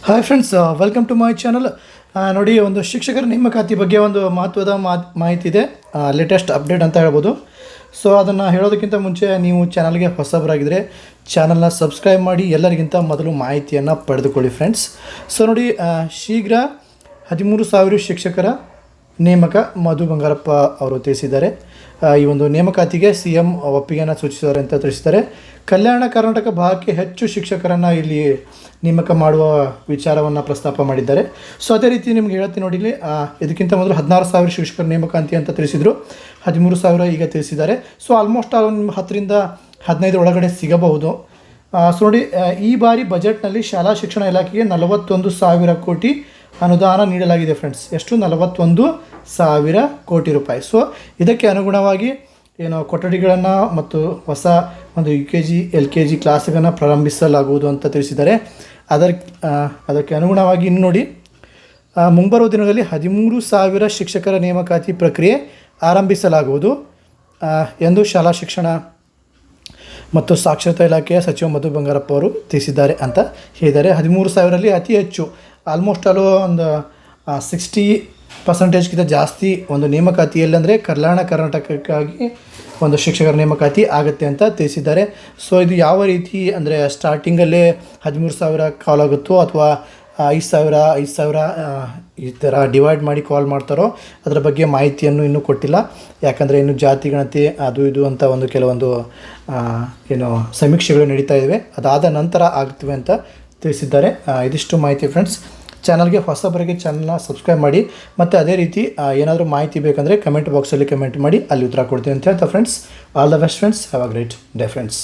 Hi friends, welcome to my channel. ನೋಡಿ, ಒಂದು ಶಿಕ್ಷಕರ ನೇಮಕಾತಿ ಬಗ್ಗೆ ಒಂದು ಮಹತ್ವದ ಮಾಹಿತಿ ಇದೆ, ಲೇಟೆಸ್ಟ್ ಅಪ್ಡೇಟ್ ಅಂತ ಹೇಳ್ಬೋದು. ಸೊ ಅದನ್ನು ಹೇಳೋದಕ್ಕಿಂತ ಮುಂಚೆ ನೀವು ಚಾನಲ್ಗೆ ಹೊಸಬರಾಗಿದ್ದರೆ ಚಾನಲ್ನ ಸಬ್ಸ್ಕ್ರೈಬ್ ಮಾಡಿ ಎಲ್ಲರಿಗಿಂತ ಮೊದಲು ಮಾಹಿತಿಯನ್ನು ಪಡೆದುಕೊಳ್ಳಿ ಫ್ರೆಂಡ್ಸ್. ಸೊ ನೋಡಿ, ಶೀಘ್ರ 13,000 ಶಿಕ್ಷಕರ ನೇಮಕ ಮಧು ಬಂಗಾರಪ್ಪ ಅವರು ತಿಳಿಸಿದ್ದಾರೆ. ಈ ಒಂದು ನೇಮಕಾತಿಗೆ CM ಒಪ್ಪಿಗೆಯನ್ನು ಸೂಚಿಸಿದ್ದಾರೆ ಅಂತ ತಿಳಿಸಿದ್ದಾರೆ. ಕಲ್ಯಾಣ ಕರ್ನಾಟಕ ಭಾಗಕ್ಕೆ ಹೆಚ್ಚು ಶಿಕ್ಷಕರನ್ನು ಇಲ್ಲಿ ನೇಮಕ ಮಾಡುವ ವಿಚಾರವನ್ನು ಪ್ರಸ್ತಾಪ ಮಾಡಿದ್ದಾರೆ. ಸೊ ಅದೇ ರೀತಿ ನಿಮ್ಗೆ ಹೇಳ್ತೀನಿ ನೋಡಿ, ಇಲ್ಲಿ ಇದಕ್ಕಿಂತ ಮೊದಲು 16,000 ಶಿಕ್ಷಕರ ನೇಮಕಾತಿ ಅಂತ ತಿಳಿಸಿದರು, 13,000 ಈಗ ತಿಳಿಸಿದ್ದಾರೆ. ಸೊ ಆಲ್ಮೋಸ್ಟ್ ಒಂದು 10 ರಿಂದ 15 ಒಳಗಡೆ ಸಿಗಬಹುದು. ಸೊ ನೋಡಿ, ಈ ಬಾರಿ ಬಜೆಟ್ನಲ್ಲಿ ಶಾಲಾ ಶಿಕ್ಷಣ ಇಲಾಖೆಗೆ 41,000 ಕೋಟಿ ಅನುದಾನ ನೀಡಲಾಗಿದೆ ಫ್ರೆಂಡ್ಸ್. ಎಷ್ಟು? 41,000 ಕೋಟಿ ರೂಪಾಯಿ. ಸೊ ಇದಕ್ಕೆ ಅನುಗುಣವಾಗಿ ಕೊಠಡಿಗಳನ್ನು ಮತ್ತು ಹೊಸ ಒಂದು UKG LKG ಕ್ಲಾಸ್ಗಳನ್ನು ಪ್ರಾರಂಭಿಸಲಾಗುವುದು ಅಂತ ತಿಳಿಸಿದ್ದಾರೆ. ಅದಕ್ಕೆ ಅನುಗುಣವಾಗಿ ಇನ್ನು ನೋಡಿ, ಮುಂಬರುವ ದಿನಗಳಲ್ಲಿ 13,000 ಶಿಕ್ಷಕರ ನೇಮಕಾತಿ ಪ್ರಕ್ರಿಯೆ ಆರಂಭಿಸಲಾಗುವುದು ಎಂದು ಶಾಲಾ ಶಿಕ್ಷಣ ಮತ್ತು ಸಾಕ್ಷರತಾ ಇಲಾಖೆಯ ಸಚಿವ ಮಧು ಬಂಗಾರಪ್ಪ ಅವರು ತಿಳಿಸಿದ್ದಾರೆ ಅಂತ ಹೇಳಿದ್ದಾರೆ. 13,000ರಲ್ಲಿ ಅತಿ ಹೆಚ್ಚು, ಆಲ್ಮೋಸ್ಟ್ ಒಂದು 60% ಜಾಸ್ತಿ ಒಂದು ನೇಮಕಾತಿಯಲ್ಲಿ ಅಂದರೆ ಕಲ್ಯಾಣ ಕರ್ನಾಟಕಕ್ಕಾಗಿ ಒಂದು ಶಿಕ್ಷಕರ ನೇಮಕಾತಿ ಆಗುತ್ತೆ ಅಂತ ತಿಳಿಸಿದ್ದಾರೆ. ಸೊ ಇದು ಯಾವ ರೀತಿ ಅಂದರೆ ಸ್ಟಾರ್ಟಿಂಗಲ್ಲೇ 13,000 ಕಾಲ್ ಆಗುತ್ತೋ ಅಥವಾ 5,000 ಈ ಥರ ಡಿವೈಡ್ ಮಾಡಿ ಕಾಲ್ ಮಾಡ್ತಾರೋ ಅದರ ಬಗ್ಗೆ ಮಾಹಿತಿಯನ್ನು ಇನ್ನೂ ಕೊಟ್ಟಿಲ್ಲ. ಯಾಕಂದರೆ ಇನ್ನು ಜಾತಿ ಗಣತಿ ಅದು ಇದು ಅಂತ ಒಂದು ಕೆಲವೊಂದು ಸಮೀಕ್ಷೆಗಳು ನಡೀತಾ ಇವೆ, ಅದಾದ ನಂತರ ಆಗ್ತವೆ ಅಂತ ತಿಳಿಸಿದ್ದಾರೆ. ಇದಿಷ್ಟು ಮಾಹಿತಿ ಫ್ರೆಂಡ್ಸ್. ಚಾನಲ್ಗೆ ಹೊಸಬರಿಗೆ ಚಾನಲ್ನ ಸಬ್ಸ್ಕ್ರೈಬ್ ಮಾಡಿ, ಮತ್ತು ಅದೇ ರೀತಿ ಏನಾದರೂ ಮಾಹಿತಿ ಬೇಕಂದರೆ ಕಮೆಂಟ್ ಬಾಕ್ಸಲ್ಲಿ ಕಮೆಂಟ್ ಮಾಡಿ, ಅಲ್ಲಿ ಉತ್ತರ ಕೊಡ್ತೀನಿ ಅಂತ ಹೇಳ್ತಾ friends, all the best friends. Have a great day friends.